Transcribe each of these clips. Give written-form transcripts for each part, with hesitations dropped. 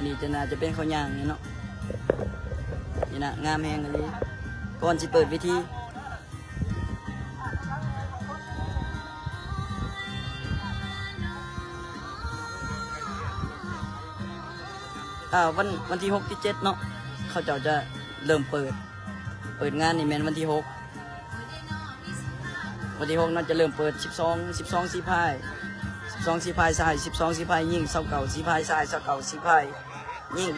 วันนี้จะน่าจะเป็นข้าวย่างนี่เนาะนี่นะงามแหงเลยก่อนสิเปิดวิธีวันที่6 ที่ 7เนาะเขาเจ้าจะเริ่มเปิดงานนี่แม่นวันที่6วันที่6น่าจะเริ่มเปิด12สีพาย12สีพายซ้าย12สีพายยิ่ง29สีพายซ้าย29สีพายยิ่ง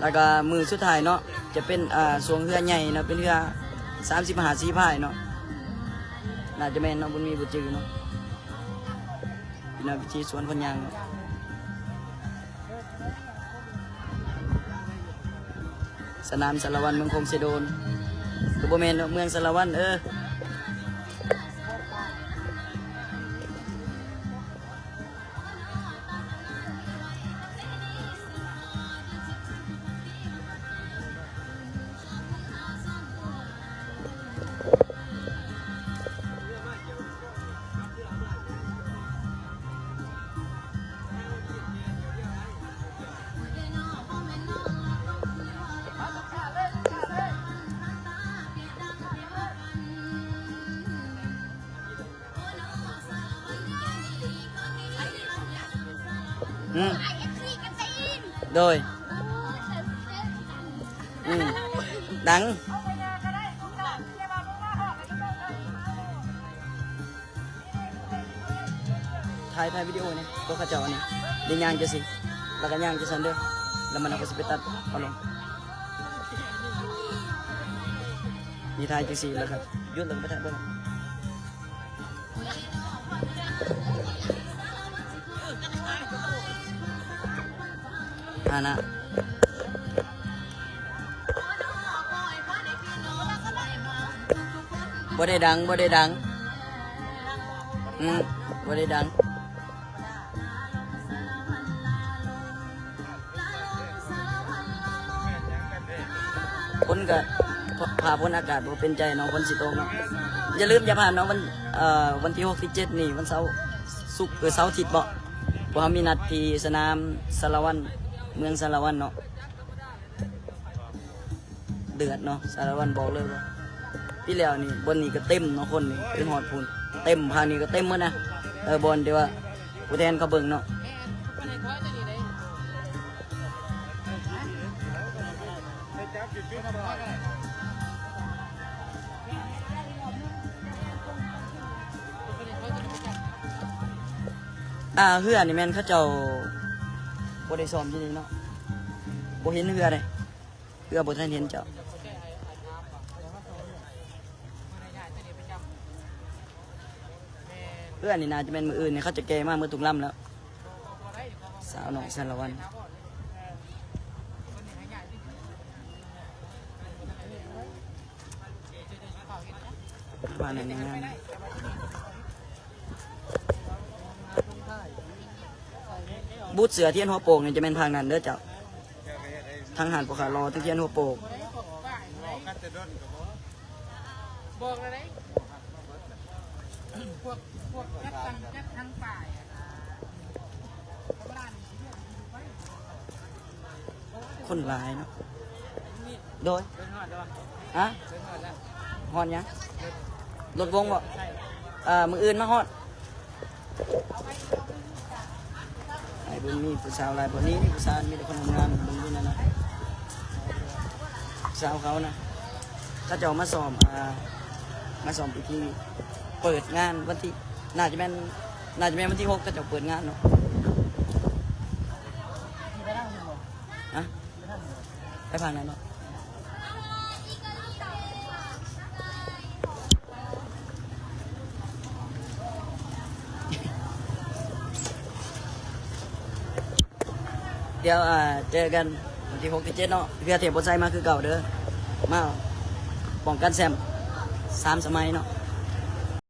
แล้วก็มือสุดท้ายเนาะจะเป็นสวงเรือใหญ่เนาะเป็นเรือ35สีพายเนาะน่าจะแม่นเนาะบุญมีบุญจือเนาะเป็นพิธีสวนคนยางเนาะสนามสารวันเมืองคงเสโดนคือบ่แม่นเมืองสารวันโดยดังถ่ายวิดีโอนี่ตัวข้าเจ้านี่ดิย่างจะสิแล้วก็ย่างจะสันเด้อแล้วมันเอาไปตัดเอาลงนี่ถ่ายจะสิแล้วครับยุดลงไปถ่ายเบิ่งนะบ่ได้ดังบ่ได้ดังบ่ได้ดังคนก็พาพ้นอากาศบ่เป็นใจน้องคนสิโตเนาะอย่าลืมอย่าผ่านน้องวันที่6 ที่ 7นี่วันเสาร์ศุกร์เสาร์อาทิตย์บ่พวกเขามีนัดที่สนามสารวันเมืองสารวันเนาะเดือดเนาะสารวันบอกเลยว่าที่แล้วนี่บนนี้ก็เต็มเนาะคนนี่เป็นหอดพูนเต็มพานี้ก็เต็มหมดนะบอลเดี๋ยวว่าผู้แทนเขาเบิ่งเนาะเฮือนี่แม่นเขาเจ้าบ่ได้ซ้อมที่นี่เนาะบ่เห็นเฮือเลยเฮือบ่ทันเห็นเจ้าเฮือนี่น่าจะเป็นมืออื่นนี่เขาจะแก่มากมือตุกล่ำแล้วสาวหน่อยสารวันบ้านในงานบูธเสือเทียนหัวโป่งเนี่ยจะเป็นทางนั้นเด้อเจ้าทางหันปกขารอทั้งเทียนหัวโป่งบอกอะไรพวกจัดทางฝ่ายคนหลายเนาะโดยฮะฮอดยังรถวงบ่มืออื่นมาฮอดไอ้บุญมีผู้สาวหลายพวกนี้ผู้สาวมีแต่คนทำงานบุญด้วยนะสาวเขานะถ้าจะมาซ้อมพิธีเปิดงานวันที่น่าจะเป็นวันที่6ก็จะเปิดงานเนาะไปพังนั้นเนาะเดี๋ยวเจอกันวันที่6 ที่ 7เนาะเพื่อเทียบบนไซมาคือเก่าเด้อมาป้องกันแซม3 สมัยเนาะ